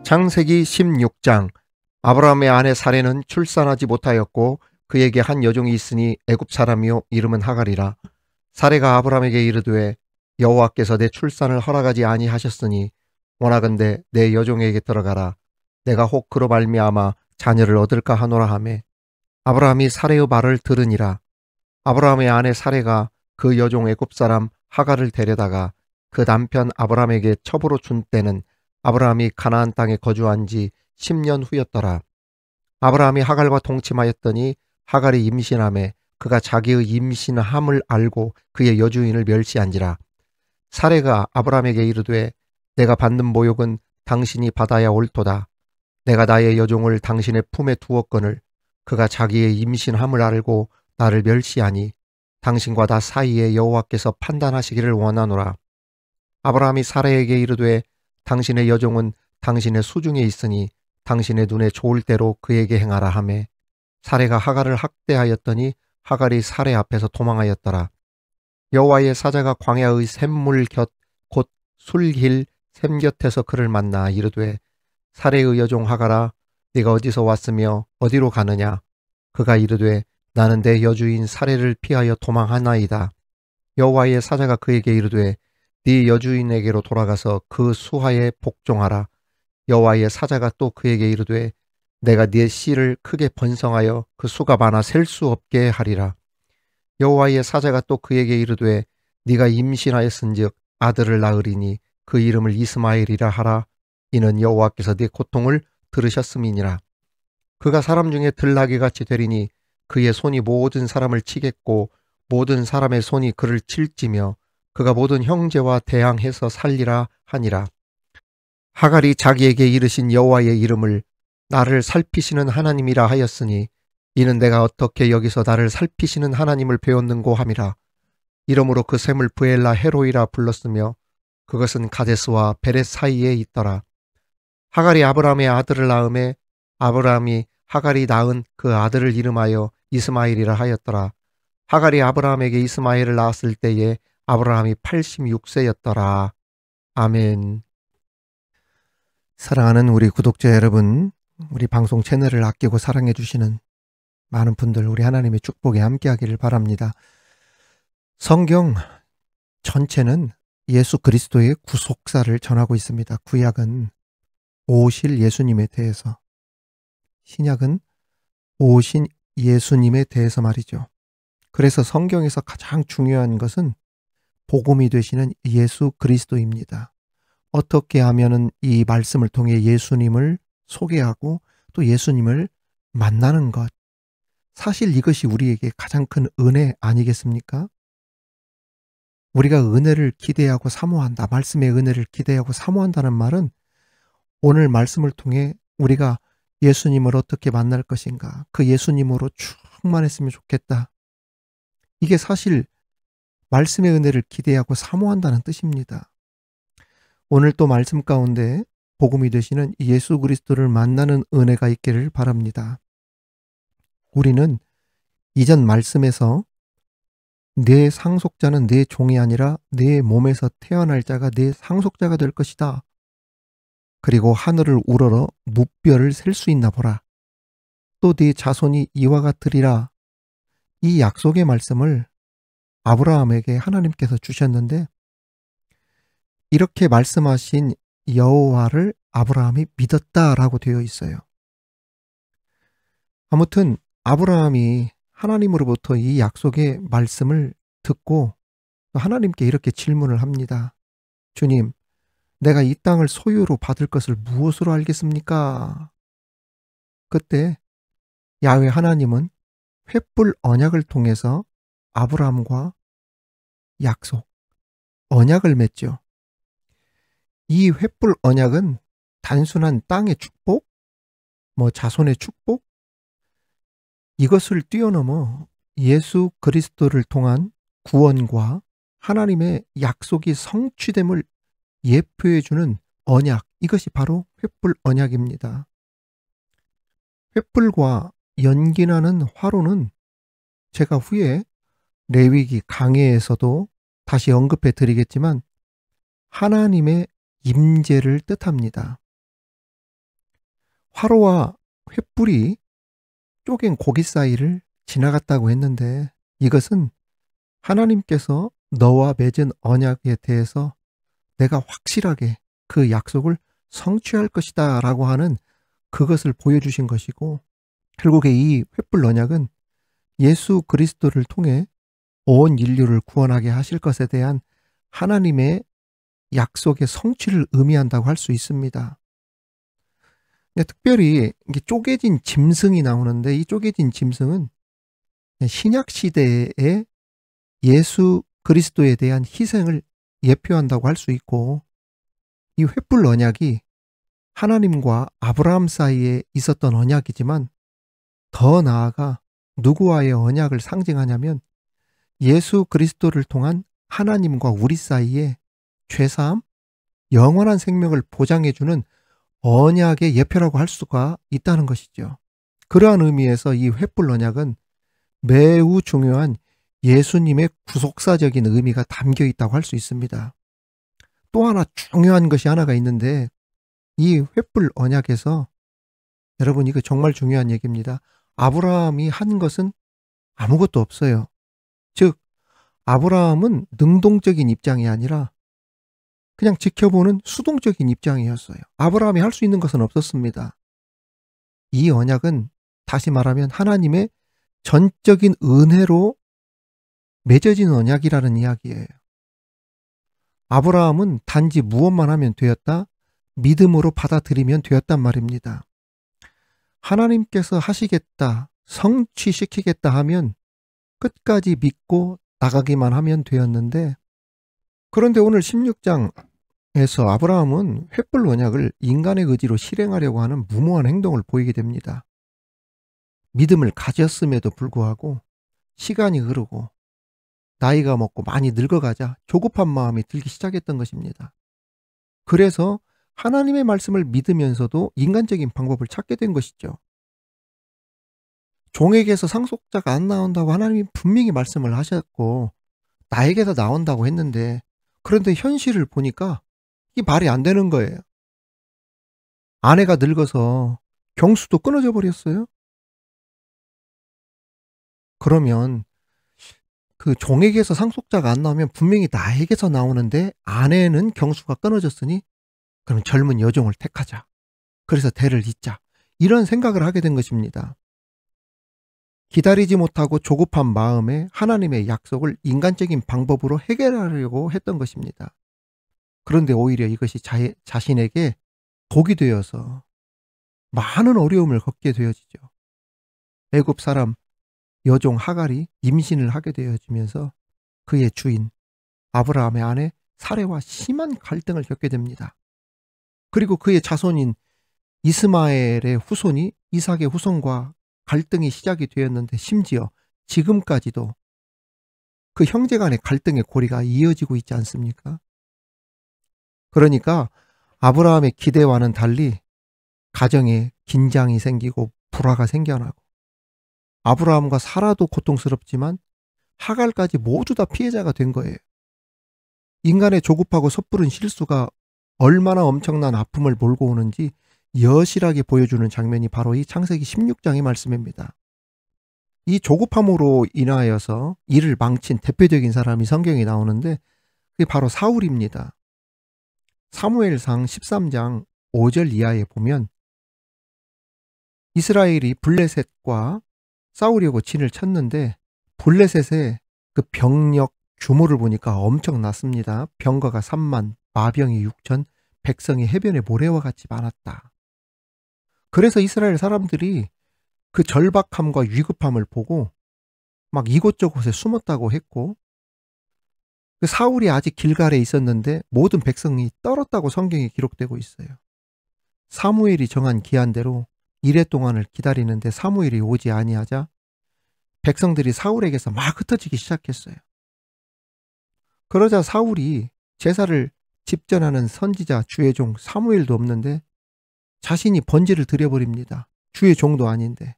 창세기 16장. 아브라함의 아내 사레는 출산하지 못하였고 그에게 한 여종이 있으니 애굽 사람이요 이름은 하갈이라. 사레가 아브라함에게 이르되 여호와께서 내 출산을 허락하지 아니하셨으니 원하건대 내 여종에게 들어가라. 내가 혹 그로 말미암아 자녀를 얻을까 하노라 하매 아브라함이 사레의 말을 들으니라. 아브라함의 아내 사레가 그 여종 애굽 사람 하갈을 데려다가 그 남편 아브라함에게 첩으로 준 때는 아브라함이 가나안 땅에 거주한 지 10년 후였더라. 아브라함이 하갈과 동침하였더니 하갈이 임신하매 그가 자기의 임신함을 알고 그의 여주인을 멸시한지라. 사레가 아브라함에게 이르되 내가 받는 모욕은 당신이 받아야 옳도다. 내가 나의 여종을 당신의 품에 두었거늘 그가 자기의 임신함을 알고 나를 멸시하니 당신과 나 사이에 여호와께서 판단하시기를 원하노라. 아브라함이 사레에게 이르되 당신의 여종은 당신의 수중에 있으니 당신의 눈에 좋을 대로 그에게 행하라 하매 사레가 하갈을 학대하였더니 하갈이 사레 앞에서 도망하였더라. 여호와의 사자가 광야의 샘물 곁 곧 술길 샘 곁에서 그를 만나 이르되 사레의 여종 하갈아 네가 어디서 왔으며 어디로 가느냐. 그가 이르되 나는 내 여주인 사레를 피하여 도망하나이다. 여호와의 사자가 그에게 이르되 네 여주인에게로 돌아가서 그 수하에 복종하라. 여호와의 사자가 또 그에게 이르되 내가 네 씨를 크게 번성하여 그 수가 많아 셀 수 없게 하리라. 여호와의 사자가 또 그에게 이르되 네가 임신하였은즉 아들을 낳으리니 그 이름을 이스마엘이라 하라. 이는 여호와께서 네 고통을 들으셨음이니라. 그가 사람 중에 들나귀같이 되리니 그의 손이 모든 사람을 치겠고 모든 사람의 손이 그를 칠지며 그가 모든 형제와 대항해서 살리라 하니라. 하갈이 자기에게 이르신 여호와의 이름을 나를 살피시는 하나님이라 하였으니 이는 내가 어떻게 여기서 나를 살피시는 하나님을 배웠는고 함이라. 이러므로 그 샘을 브엘라 헤로이라 불렀으며 그것은 가데스와 베렛 사이에 있더라. 하갈이 아브라함의 아들을 낳음에 아브라함이 하갈이 낳은 그 아들을 이름하여 이스마엘이라 하였더라. 하갈이 아브라함에게 이스마엘을 낳았을 때에 아브라함이 86세였더라. 아멘. 사랑하는 우리 구독자 여러분, 우리 방송 채널을 아끼고 사랑해 주시는 많은 분들, 우리 하나님의 축복에 함께하기를 바랍니다. 성경 전체는 예수 그리스도의 구속사를 전하고 있습니다. 구약은 오실 예수님에 대해서, 신약은 오신 예수님에 대해서 말이죠. 그래서 성경에서 가장 중요한 것은 복음이 되시는 예수 그리스도입니다. 어떻게 하면은 이 말씀을 통해 예수님을 소개하고 또 예수님을 만나는 것. 사실 이것이 우리에게 가장 큰 은혜 아니겠습니까? 우리가 은혜를 기대하고 사모한다. 말씀의 은혜를 기대하고 사모한다는 말은 오늘 말씀을 통해 우리가 예수님을 어떻게 만날 것인가. 그 예수님으로 충만했으면 좋겠다. 이게 사실 말씀의 은혜를 기대하고 사모한다는 뜻입니다. 오늘 또 말씀 가운데 복음이 되시는 예수 그리스도를 만나는 은혜가 있기를 바랍니다. 우리는 이전 말씀에서 내 상속자는 내 종이 아니라 내 몸에서 태어날 자가 내 상속자가 될 것이다. 그리고 하늘을 우러러 무뼈를 셀 수 있나 보라. 또 네 자손이 이와 같으리라. 이 약속의 말씀을 아브라함에게 하나님께서 주셨는데 이렇게 말씀하신 여호와를 아브라함이 믿었다라고 되어 있어요. 아무튼 아브라함이 하나님으로부터 이 약속의 말씀을 듣고 하나님께 이렇게 질문을 합니다. 주님, 내가 이 땅을 소유로 받을 것을 무엇으로 알겠습니까? 그때 야훼 하나님은 횃불 언약을 통해서 아브라함과 약속, 언약을 맺죠. 이 횃불 언약은 단순한 땅의 축복, 자손의 축복, 이것을 뛰어넘어 예수 그리스도를 통한 구원과 하나님의 약속이 성취됨을 예표해주는 언약, 이것이 바로 횃불 언약입니다. 횃불과 연기나는 화로는 제가 후에 레위기 강해에서도 다시 언급해 드리겠지만 하나님의 임재를 뜻합니다. 화로와 횃불이 쪼갠 고기 사이를 지나갔다고 했는데 이것은 하나님께서 너와 맺은 언약에 대해서 내가 확실하게 그 약속을 성취할 것이다 라고 하는 그것을 보여주신 것이고, 결국에 이 횃불 언약은 예수 그리스도를 통해 온 인류를 구원하게 하실 것에 대한 하나님의 약속의 성취를 의미한다고 할 수 있습니다. 특별히 이게 쪼개진 짐승이 나오는데, 이 쪼개진 짐승은 신약 시대에 예수 그리스도에 대한 희생을 예표한다고 할 수 있고, 이 횃불 언약이 하나님과 아브라함 사이에 있었던 언약이지만 더 나아가 누구와의 언약을 상징하냐면 예수 그리스도를 통한 하나님과 우리 사이에 죄사함, 영원한 생명을 보장해주는 언약의 예표라고 할 수가 있다는 것이죠. 그러한 의미에서 이 횃불 언약은 매우 중요한 예수님의 구속사적인 의미가 담겨 있다고 할 수 있습니다. 또 하나 중요한 것이 하나가 있는데, 이 횃불 언약에서, 여러분 이거 정말 중요한 얘기입니다. 아브라함이 한 것은 아무것도 없어요. 즉 아브라함은 능동적인 입장이 아니라 그냥 지켜보는 수동적인 입장이었어요. 아브라함이 할 수 있는 것은 없었습니다. 이 언약은 다시 말하면 하나님의 전적인 은혜로 맺어진 언약이라는 이야기예요. 아브라함은 단지 무엇만 하면 되었다, 믿음으로 받아들이면 되었단 말입니다. 하나님께서 하시겠다, 성취시키겠다 하면 끝까지 믿고 나가기만 하면 되었는데, 그런데 오늘 16장에서 아브라함은 횃불 언약을 인간의 의지로 실행하려고 하는 무모한 행동을 보이게 됩니다. 믿음을 가졌음에도 불구하고 시간이 흐르고 나이가 먹고 많이 늙어가자 조급한 마음이 들기 시작했던 것입니다. 그래서 하나님의 말씀을 믿으면서도 인간적인 방법을 찾게 된 것이죠. 종에게서 상속자가 안 나온다고 하나님이 분명히 말씀을 하셨고 나에게서 나온다고 했는데, 그런데 현실을 보니까 이게 말이 안 되는 거예요. 아내가 늙어서 경수도 끊어져 버렸어요. 그러면 그 종에게서 상속자가 안 나오면 분명히 나에게서 나오는데 아내는 경수가 끊어졌으니 그럼 젊은 여종을 택하자. 그래서 대를 잇자. 이런 생각을 하게 된 것입니다. 기다리지 못하고 조급한 마음에 하나님의 약속을 인간적인 방법으로 해결하려고 했던 것입니다. 그런데 오히려 이것이 자신에게 독이 되어서 많은 어려움을 겪게 되어지죠. 애굽 사람 여종 하갈이 임신을 하게 되어지면서 그의 주인 아브라함의 아내 사레와 심한 갈등을 겪게 됩니다. 그리고 그의 자손인 이스마엘의 후손이 이삭의 후손과 갈등이 시작이 되었는데, 심지어 지금까지도 그 형제 간의 갈등의 고리가 이어지고 있지 않습니까? 그러니까 아브라함의 기대와는 달리 가정에 긴장이 생기고 불화가 생겨나고, 아브라함과 사라도 고통스럽지만 하갈까지 모두 다 피해자가 된 거예요. 인간의 조급하고 섣부른 실수가 얼마나 엄청난 아픔을 몰고 오는지 여실하게 보여주는 장면이 바로 이 창세기 16장의 말씀입니다. 이 조급함으로 인하여서 이를 망친 대표적인 사람이 성경에 나오는데 그게 바로 사울입니다. 사무엘상 13장 5절 이하에 보면 이스라엘이 블레셋과 싸우려고 진을 쳤는데 블레셋의 그 병력 규모를 보니까 엄청났습니다. 병거가 3만, 마병이 6천, 백성이 해변의 모래와 같이 많았다. 그래서 이스라엘 사람들이 그 절박함과 위급함을 보고 막 이곳저곳에 숨었다고 했고, 그 사울이 아직 길갈에 있었는데 모든 백성이 떨었다고 성경에 기록되고 있어요. 사무엘이 정한 기한대로 이래 동안을 기다리는데 사무엘이 오지 아니하자 백성들이 사울에게서 막 흩어지기 시작했어요. 그러자 사울이 제사를 집전하는 선지자 주의 종 사무엘도 없는데 자신이 번제를 드려버립니다. 주의 종도 아닌데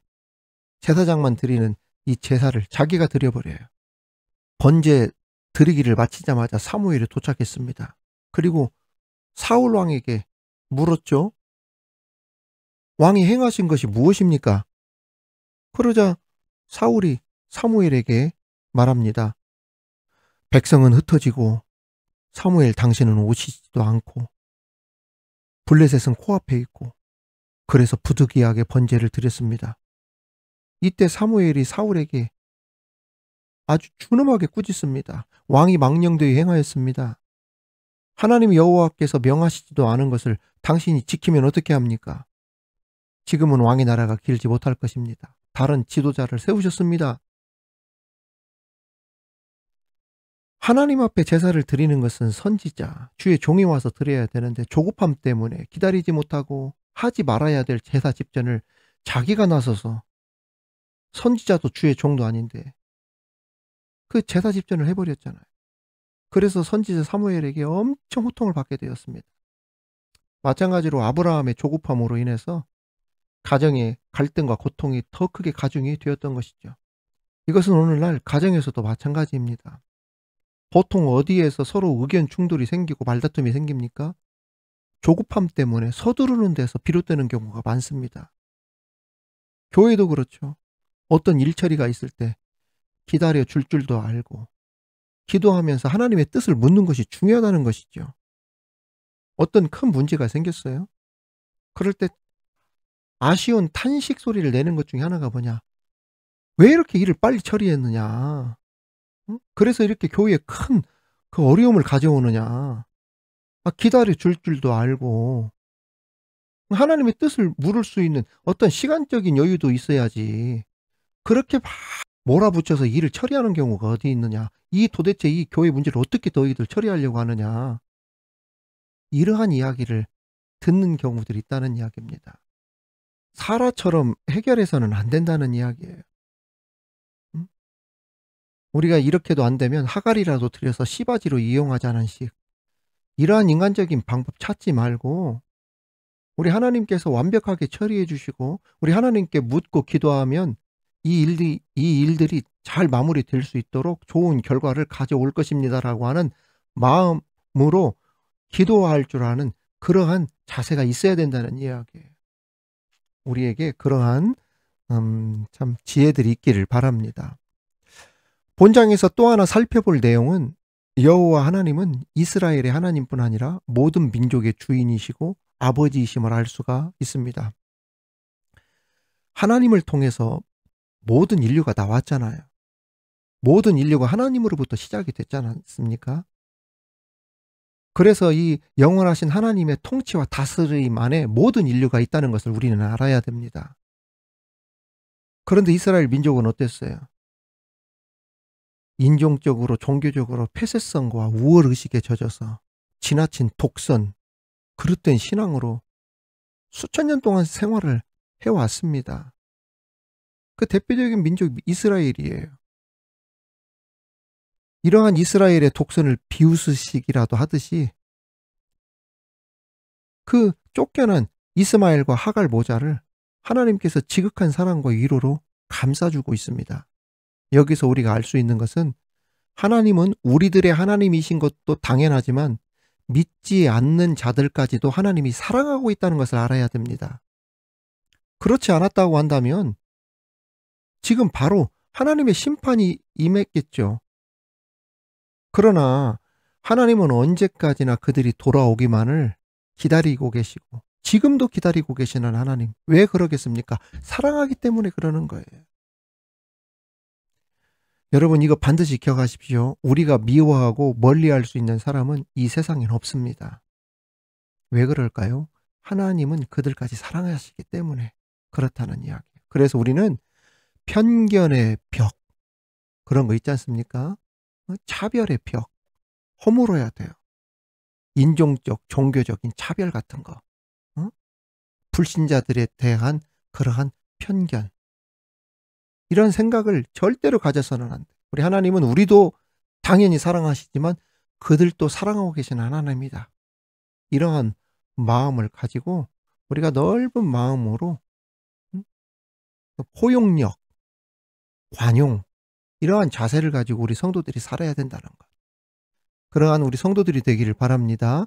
제사장만 드리는 이 제사를 자기가 드려버려요. 번제 드리기를 마치자마자 사무엘이 도착했습니다. 그리고 사울 왕에게 물었죠. 왕이 행하신 것이 무엇입니까? 그러자 사울이 사무엘에게 말합니다. 백성은 흩어지고 사무엘 당신은 오시지도 않고 블레셋은 코앞에 있고 그래서 부득이하게 번제를 드렸습니다. 이때 사무엘이 사울에게 아주 준엄하게 꾸짖습니다. 왕이 망령되이 행하였습니다. 하나님 여호와께서 명하시지도 않은 것을 당신이 지키면 어떻게 합니까? 지금은 왕의 나라가 길지 못할 것입니다. 다른 지도자를 세우셨습니다. 하나님 앞에 제사를 드리는 것은 선지자, 주의 종이 와서 드려야 되는데 조급함 때문에 기다리지 못하고 하지 말아야 될 제사 집전을 자기가 나서서, 선지자도 주의 종도 아닌데 그 제사 집전을 해버렸잖아요. 그래서 선지자 사무엘에게 엄청 호통을 받게 되었습니다. 마찬가지로 아브라함의 조급함으로 인해서 가정의 갈등과 고통이 더 크게 가중이 되었던 것이죠. 이것은 오늘날 가정에서도 마찬가지입니다. 보통 어디에서 서로 의견 충돌이 생기고 말다툼이 생깁니까? 조급함 때문에 서두르는 데서 비롯되는 경우가 많습니다. 교회도 그렇죠. 어떤 일처리가 있을 때 기다려 줄 줄도 알고 기도하면서 하나님의 뜻을 묻는 것이 중요하다는 것이죠. 어떤 큰 문제가 생겼어요. 그럴 때 아쉬운 탄식 소리를 내는 것 중에 하나가 뭐냐? 왜 이렇게 일을 빨리 처리했느냐? 응? 그래서 이렇게 교회에 큰 그 어려움을 가져오느냐? 기다려 줄 줄도 알고 하나님의 뜻을 물을 수 있는 어떤 시간적인 여유도 있어야지. 그렇게 막 몰아붙여서 일을 처리하는 경우가 어디 있느냐? 도대체 이 교회 문제를 어떻게 너희들 처리하려고 하느냐? 이러한 이야기를 듣는 경우들이 있다는 이야기입니다. 사라처럼 해결해서는 안 된다는 이야기예요. 응? 우리가 이렇게도 안 되면 하갈이라도 들여서 씨바지로 이용하자는 식. 이러한 인간적인 방법 찾지 말고 우리 하나님께서 완벽하게 처리해 주시고 우리 하나님께 묻고 기도하면 이 일들이 잘 마무리될 수 있도록 좋은 결과를 가져올 것입니다라고 하는 마음으로 기도할 줄 아는 그러한 자세가 있어야 된다는 이야기예요. 우리에게 그러한 참 지혜들이 있기를 바랍니다. 본장에서 또 하나 살펴볼 내용은 여호와 하나님은 이스라엘의 하나님뿐 아니라 모든 민족의 주인이시고 아버지이심을 알 수가 있습니다. 하나님을 통해서 모든 인류가 나왔잖아요. 모든 인류가 하나님으로부터 시작이 됐지 않습니까? 그래서 이 영원하신 하나님의 통치와 다스림 안에 모든 인류가 있다는 것을 우리는 알아야 됩니다. 그런데 이스라엘 민족은 어땠어요? 인종적으로 종교적으로 폐쇄성과 우월의식에 젖어서 지나친 독선, 그릇된 신앙으로 수천 년 동안 생활을 해왔습니다. 그 대표적인 민족 이스라엘이에요. 이러한 이스라엘의 독선을 비웃으시기라도 하듯이 그 쫓겨난 이스마엘과 하갈 모자를 하나님께서 지극한 사랑과 위로로 감싸주고 있습니다. 여기서 우리가 알 수 있는 것은 하나님은 우리들의 하나님이신 것도 당연하지만 믿지 않는 자들까지도 하나님이 사랑하고 있다는 것을 알아야 됩니다. 그렇지 않았다고 한다면 지금 바로 하나님의 심판이 임했겠죠. 그러나 하나님은 언제까지나 그들이 돌아오기만을 기다리고 계시고 지금도 기다리고 계시는 하나님. 왜 그러겠습니까? 사랑하기 때문에 그러는 거예요. 여러분 이거 반드시 기억하십시오. 우리가 미워하고 멀리할 수 있는 사람은 이 세상엔 없습니다. 왜 그럴까요? 하나님은 그들까지 사랑하시기 때문에 그렇다는 이야기. 그래서 우리는 편견의 벽 그런 거 있지 않습니까? 차별의 벽 허물어야 돼요. 인종적, 종교적인 차별 같은 거. 불신자들에 대한 그러한 편견. 이런 생각을 절대로 가져서는 안 돼. 우리 하나님은 우리도 당연히 사랑하시지만 그들도 사랑하고 계신 하나님이다. 이러한 마음을 가지고 우리가 넓은 마음으로 포용력, 관용 이러한 자세를 가지고 우리 성도들이 살아야 된다는 것. 그러한 우리 성도들이 되기를 바랍니다.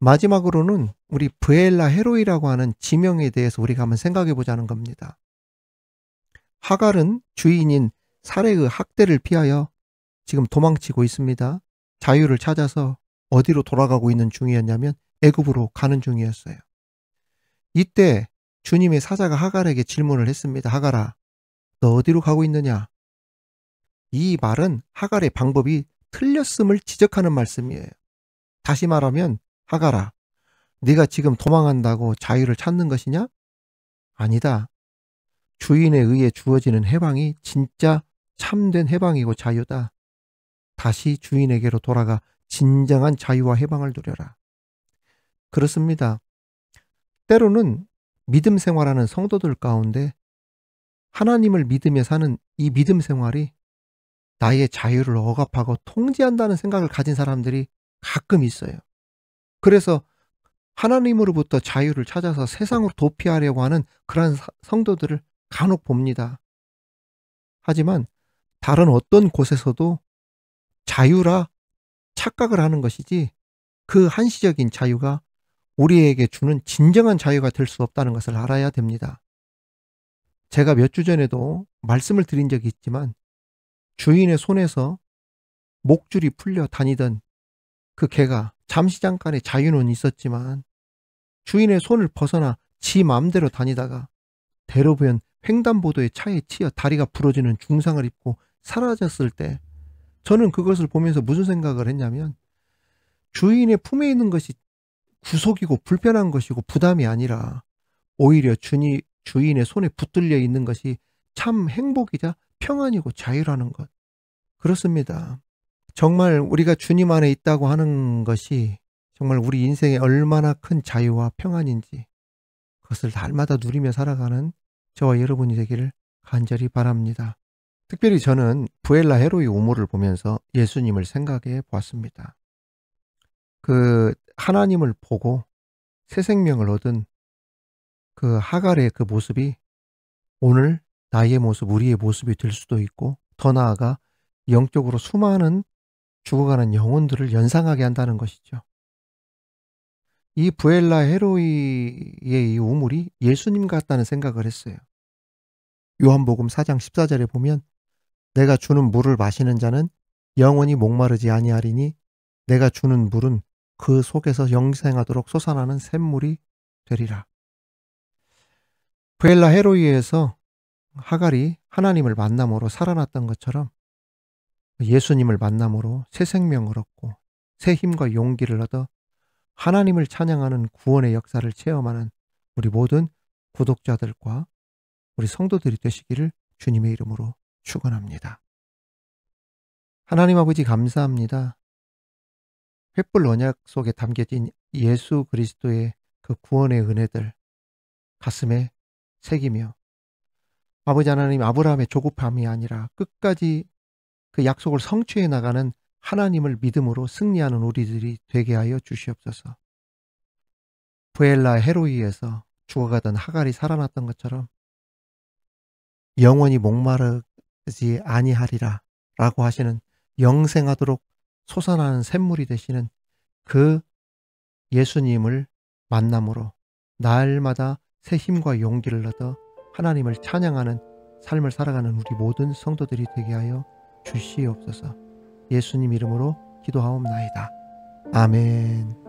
마지막으로는 우리 브엘라 헤로이라고 하는 지명에 대해서 우리가 한번 생각해 보자는 겁니다. 하갈은 주인인 사레의 학대를 피하여 지금 도망치고 있습니다. 자유를 찾아서 어디로 돌아가고 있는 중이었냐면 애굽으로 가는 중이었어요. 이때 주님의 사자가 하갈에게 질문을 했습니다. 하갈아, 너 어디로 가고 있느냐? 이 말은 하갈의 방법이 틀렸음을 지적하는 말씀이에요. 다시 말하면 하갈아, 네가 지금 도망한다고 자유를 찾는 것이냐? 아니다. 주인에 의해 주어지는 해방이 진짜 참된 해방이고 자유다. 다시 주인에게로 돌아가 진정한 자유와 해방을 누려라. 그렇습니다. 때로는 믿음 생활하는 성도들 가운데 하나님을 믿으며 사는 이 믿음 생활이 나의 자유를 억압하고 통제한다는 생각을 가진 사람들이 가끔 있어요. 그래서 하나님으로부터 자유를 찾아서 세상으로 도피하려고 하는 그러한 성도들을 간혹 봅니다. 하지만 다른 어떤 곳에서도 자유라 착각을 하는 것이지 그 한시적인 자유가 우리에게 주는 진정한 자유가 될 수 없다는 것을 알아야 됩니다. 제가 몇 주 전에도 말씀을 드린 적이 있지만 주인의 손에서 목줄이 풀려 다니던 그 개가 잠시 잠깐의 자유는 있었지만 주인의 손을 벗어나 지 마음대로 다니다가 대로변 횡단보도의 차에 치여 다리가 부러지는 중상을 입고 사라졌을 때 저는 그것을 보면서 무슨 생각을 했냐면 주인의 품에 있는 것이 구속이고 불편한 것이고 부담이 아니라 오히려 주인의 손에 붙들려 있는 것이 참 행복이자 평안이고 자유라는 것. 그렇습니다. 정말 우리가 주님 안에 있다고 하는 것이 정말 우리 인생에 얼마나 큰 자유와 평안인지 그것을 날마다 누리며 살아가는 저와 여러분이 되기를 간절히 바랍니다. 특별히 저는 브엘라 헤로이 우물을 보면서 예수님을 생각해 보았습니다. 그 하나님을 보고 새 생명을 얻은 그 하갈의 그 모습이 오늘 나의 모습, 우리의 모습이 될 수도 있고 더 나아가 영적으로 수많은 죽어가는 영혼들을 연상하게 한다는 것이죠. 이 브엘라 헤로이의 이 우물이 예수님 같다는 생각을 했어요. 요한복음 4장 14절에 보면 내가 주는 물을 마시는 자는 영원히 목마르지 아니하리니 내가 주는 물은 그 속에서 영생하도록 솟아나는 샘물이 되리라. 브엘라 헤로이에서 하갈이 하나님을 만남으로 살아났던 것처럼 예수님을 만남으로 새 생명을 얻고 새 힘과 용기를 얻어 하나님을 찬양하는 구원의 역사를 체험하는 우리 모든 구독자들과 우리 성도들이 되시기를 주님의 이름으로 축원합니다. 하나님 아버지 감사합니다. 횃불 언약 속에 담겨진 예수 그리스도의 그 구원의 은혜들 가슴에 새기며 아버지 하나님 아브라함의 조급함이 아니라 끝까지 그 약속을 성취해 나가는 하나님을 믿음으로 승리하는 우리들이 되게 하여 주시옵소서. 브엘라 헤로이에서 죽어가던 하갈이 살아났던 것처럼 영원히 목마르지 아니하리라 라고 하시는 영생하도록 솟아나는 샘물이 되시는 그 예수님을 만남으로 날마다 새 힘과 용기를 얻어 하나님을 찬양하는 삶을 살아가는 우리 모든 성도들이 되게 하여 주시옵소서. 예수님 이름으로 기도하옵나이다. 아멘.